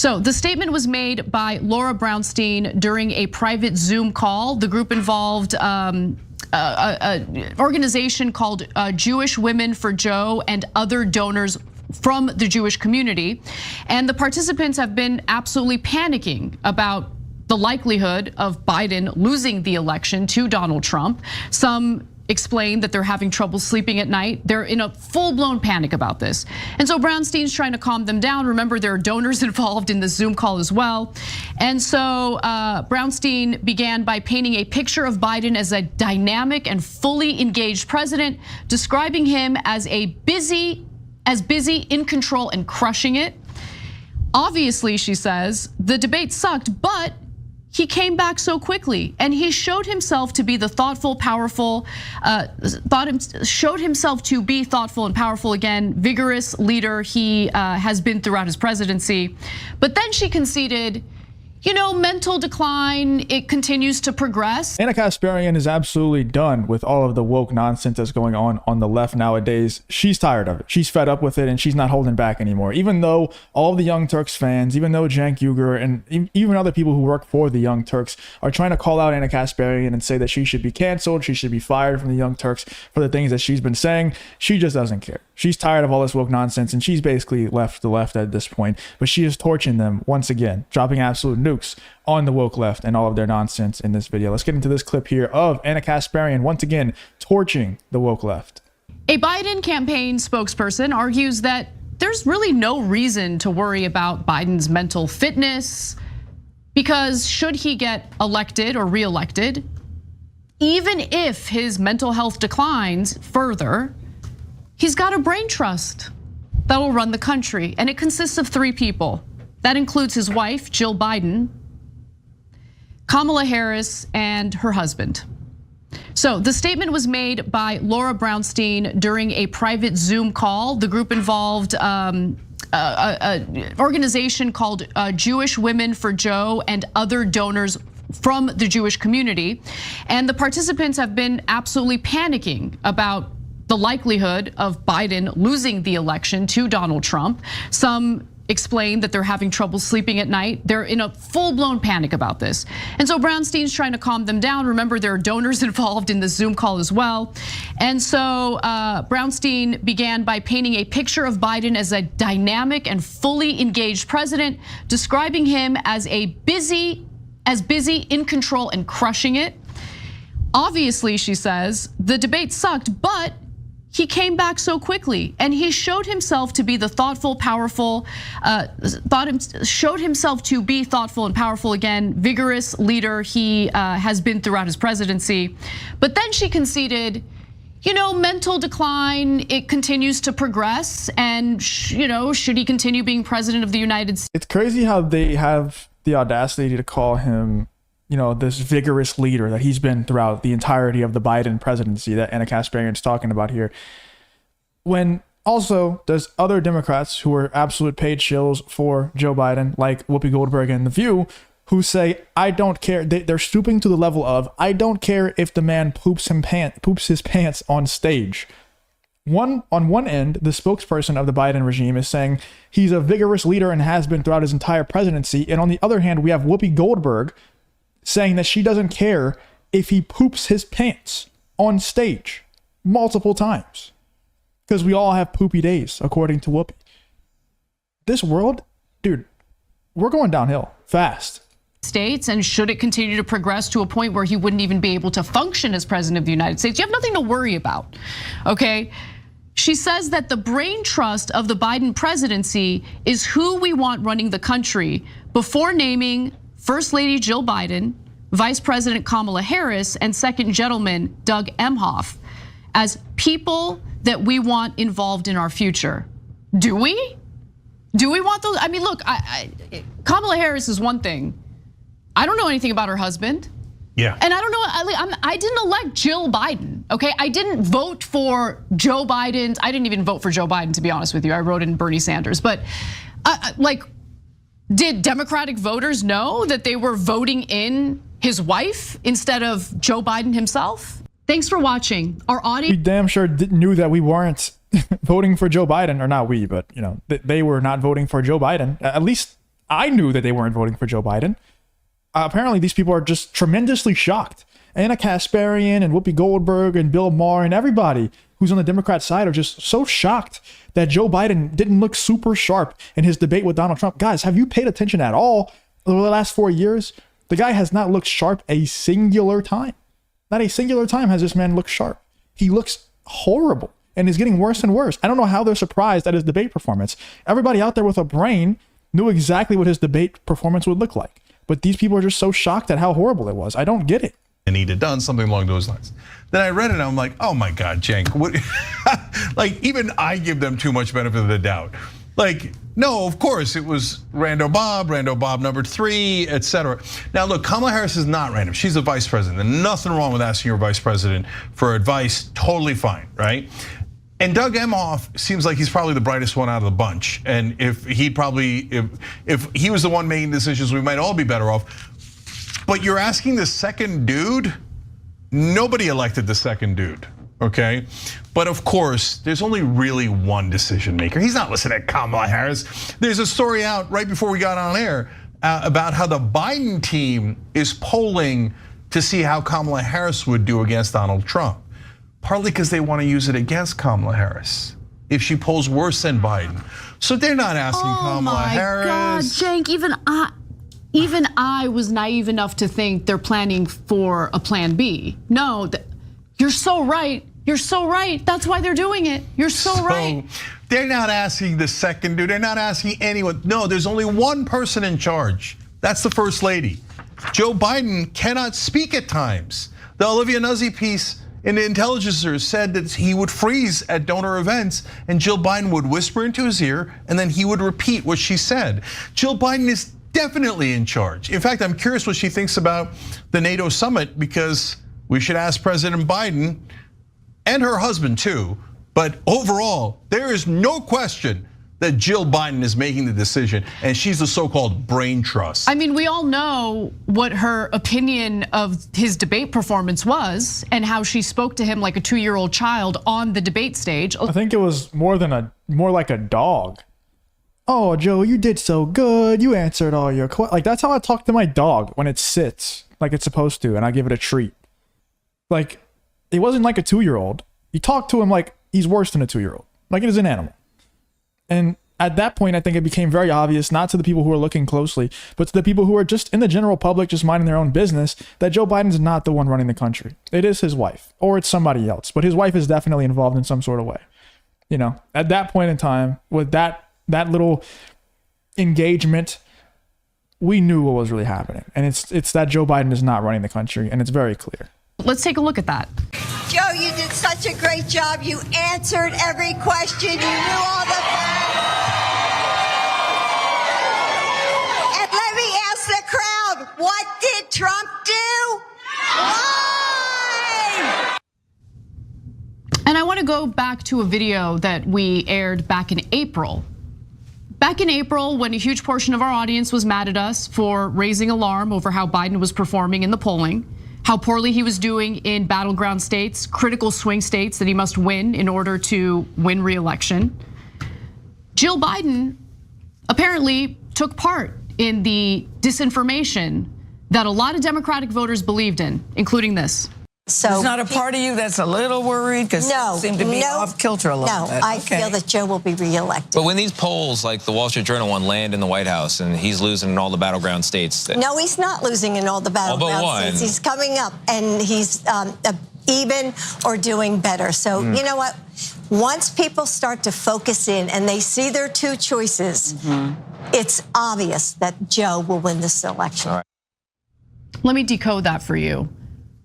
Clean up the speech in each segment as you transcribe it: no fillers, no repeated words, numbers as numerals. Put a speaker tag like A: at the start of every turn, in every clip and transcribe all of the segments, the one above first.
A: So the statement was made by Laura Brownstein during a private Zoom call. The group involved an organization called Jewish Women for Joe and other donors from the Jewish community. And the participants have been absolutely panicking about the likelihood of Biden losing the election to Donald Trump. Some explain that they're having trouble sleeping at night. They're in a full-blown panic about this. And so Brownstein's trying to calm them down. Remember, there are donors involved in the Zoom call as well. And so Brownstein began by painting a picture of Biden as a dynamic and fully engaged president, describing him as busy, in control and crushing it. Obviously, she says, the debate sucked, but he came back so quickly, and he showed himself to be the thoughtful, powerful, showed himself to be thoughtful and powerful again, vigorous leader he has been throughout his presidency. But then she conceded, mental decline, it continues to progress.
B: Ana Kasparian is absolutely done with all of the woke nonsense that's going on the left nowadays. She's tired of it. She's fed up with it, and she's not holding back anymore. Even though all of the Young Turks fans, even though Cenk Uygur and even other people who work for the Young Turks are trying to call out Ana Kasparian and say that she should be canceled, she should be fired from the Young Turks for the things that she's been saying, she just doesn't care. She's tired of all this woke nonsense, and she's basically left the left at this point. But she is torching them once again, dropping absolute nukes on the woke left and all of their nonsense in this video. Let's get into this clip here of Ana Kasparian once again torching the woke left.
A: A Biden campaign spokesperson argues that there's really no reason to worry about Biden's mental fitness because should he get elected or reelected, even if his mental health declines further, he's got a brain trust that will run the country, and it consists of 3 people. That includes his wife, Jill Biden, Kamala Harris, and her husband. So the statement was made by Laura Brownstein during a private Zoom call. The group involved an organization called Jewish Women for Joe and other donors from the Jewish community. And the participants have been absolutely panicking about the likelihood of Biden losing the election to Donald Trump. Some explain that they're having trouble sleeping at night. They're in a full-blown panic about this. And so Brownstein's trying to calm them down. Remember, there are donors involved in the Zoom call as well. And so Brownstein began by painting a picture of Biden as a dynamic and fully engaged president, describing him as busy, in control and crushing it. Obviously, she says, the debate sucked, but he came back so quickly, and he showed himself to be the thoughtful, powerful, showed himself to be thoughtful and powerful again, vigorous leader he has been throughout his presidency. But then she conceded, mental decline, it continues to progress, and should he continue being president of the United States?
B: It's crazy how they have the audacity to call him this vigorous leader that he's been throughout the entirety of the Biden presidency that Ana Kasparian is talking about here. When also there's other Democrats who are absolute paid shills for Joe Biden, like Whoopi Goldberg and The View, who say, I don't care. They're stooping to the level of, I don't care if the man poops his pants on stage. On one end, the spokesperson of the Biden regime is saying he's a vigorous leader and has been throughout his entire presidency. And on the other hand, we have Whoopi Goldberg saying that she doesn't care if he poops his pants on stage multiple times. Because we all have poopy days, according to Whoopi. This world, dude, we're going downhill fast.
A: States, and should it continue to progress to a point where he wouldn't even be able to function as president of the United States, you have nothing to worry about, okay? She says that the brain trust of the Biden presidency is who we want running the country before naming First Lady Jill Biden, Vice President Kamala Harris, and Second Gentleman Doug Emhoff as people that we want involved in our future. Do we? Do we want those? I mean, look, Kamala Harris is one thing. I don't know anything about her husband.
C: Yeah.
A: And I don't know, I didn't elect Jill Biden, okay? I didn't vote for Joe Biden. I didn't even vote for Joe Biden, to be honest with you. I wrote in Bernie Sanders, but did Democratic voters know that they were voting in his wife instead of Joe Biden himself? Thanks for watching. Our audience.
B: We damn sure knew that we weren't voting for Joe Biden, or not we, but they were not voting for Joe Biden. At least I knew that they weren't voting for Joe Biden. Apparently, these people are just tremendously shocked. Ana Kasparian and Whoopi Goldberg and Bill Maher and everybody who's on the Democrat side are just so shocked that Joe Biden didn't look super sharp in his debate with Donald Trump. Guys, have you paid attention at all over the last 4 years? The guy has not looked sharp a singular time. Not a singular time has this man looked sharp. He looks horrible and is getting worse and worse. I don't know how they're surprised at his debate performance. Everybody out there with a brain knew exactly what his debate performance would look like. But these people are just so shocked at how horrible it was. I don't get it.
C: And he'd have done something along those lines. Then I read it and I'm like, oh my God, Cenk, what? Like, even I give them too much benefit of the doubt. Like, no, of course, it was Rando Bob number 3, etc. Now look, Kamala Harris is not random. She's a vice president. And nothing wrong with asking your vice president for advice, totally fine, right? And Doug Emhoff seems like he's probably the brightest one out of the bunch. And if he was the one making decisions, we might all be better off. But you're asking the second dude? Nobody elected the second dude, okay? But of course, there's only really one decision maker. He's not listening to Kamala Harris. There's a story out right before we got on air about how the Biden team is polling to see how Kamala Harris would do against Donald Trump. Partly because they want to use it against Kamala Harris if she polls worse than Biden. So they're not asking Kamala Harris. Oh my God,
A: Cenk, even I was naive enough to think they're planning for a plan B. No, you're so right. You're so right. That's why they're doing it. You're so right.
C: They're not asking the second dude. They're not asking anyone. No, there's only one person in charge. That's the first lady. Joe Biden cannot speak at times. The Olivia Nuzzi piece in the Intelligencer said that he would freeze at donor events and Jill Biden would whisper into his ear and then he would repeat what she said. Jill Biden is definitely in charge. In fact, I'm curious what she thinks about the NATO summit because we should ask President Biden and her husband too. But overall, there is no question that Jill Biden is making the decision and she's the so-called brain trust.
A: I mean, we all know what her opinion of his debate performance was and how she spoke to him like a 2-year-old child on the debate stage.
B: I think it was more like a dog. Oh, Joe, you did so good. You answered all your questions. Like, that's how I talk to my dog when it sits like it's supposed to and I give it a treat. Like, it wasn't like a 2-year-old. You talk to him like he's worse than a 2-year-old. Like it is an animal. And at that point, I think it became very obvious, not to the people who are looking closely, but to the people who are just in the general public, just minding their own business, that Joe Biden's not the one running the country. It is his wife, or it's somebody else. But his wife is definitely involved in some sort of way. You know, at that point in time, with that little engagement, we knew what was really happening. And it's that Joe Biden is not running the country, and it's very clear.
A: Let's take a look at that.
D: Joe, you did such a great job. You answered every question. You knew all the facts. And let me ask the crowd, what did Trump do? Why?
A: And I want to go back to a video that we aired back in April. Back in April, when a huge portion of our audience was mad at us for raising alarm over how Biden was performing in the polling, how poorly he was doing in battleground states, critical swing states that he must win in order to win re-election. Jill Biden apparently took part in the disinformation that a lot of Democratic voters believed in, including this.
E: So there's not a part of you that's a little worried because you seem to be off kilter a little bit.
D: No, I feel that Joe will be reelected.
F: But when these polls, like the Wall Street Journal one, land in the White House and he's losing in all the battleground states.
D: No, he's not losing in all the battleground states. He's coming up and he's even or doing better. So you know what? Once people start to focus in and they see their two choices, it's obvious that Joe will win this election.
F: Right.
A: Let me decode that for you.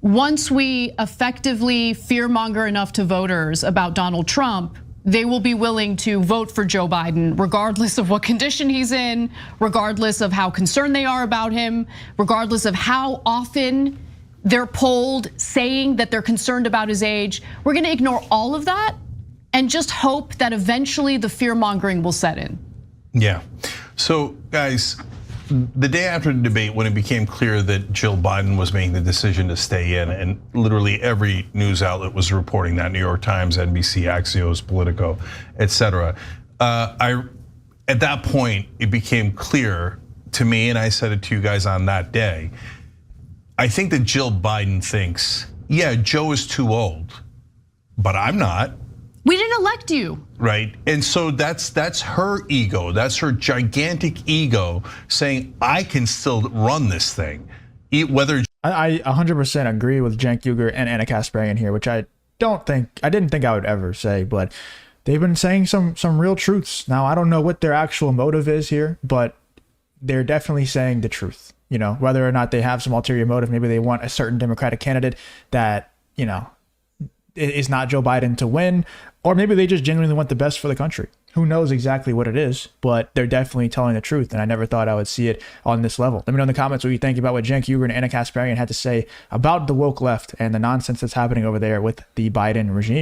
A: Once we effectively fearmonger enough to voters about Donald Trump, they will be willing to vote for Joe Biden, regardless of what condition he's in, regardless of how concerned they are about him, regardless of how often they're polled saying that they're concerned about his age. We're gonna ignore all of that and just hope that eventually the fearmongering will set in.
C: Yeah, so guys, the day after the debate, when it became clear that Jill Biden was making the decision to stay in, and literally every news outlet was reporting that, New York Times, NBC, Axios, Politico, etc. At that point, it became clear to me, and I said it to you guys on that day, I think that Jill Biden thinks, yeah, Joe is too old, but I'm not.
A: We didn't elect you.
C: Right, and so that's her ego. That's her gigantic ego saying, I can still run this thing. Whether
B: I 100% agree with Cenk Uygur and Ana Kasparian here, which I didn't think I would ever say, but they've been saying some real truths. Now, I don't know what their actual motive is here, but they're definitely saying the truth. You know, whether or not they have some ulterior motive, maybe they want a certain Democratic candidate that, you know, is not Joe Biden to win, or maybe they just genuinely want the best for the country. Who knows exactly what it is, but they're definitely telling the truth, and I never thought I would see it on this level. Let me know in the comments what you think about what Cenk Uygur and Ana Kasparian had to say about the woke left and the nonsense that's happening over there with the Biden regime.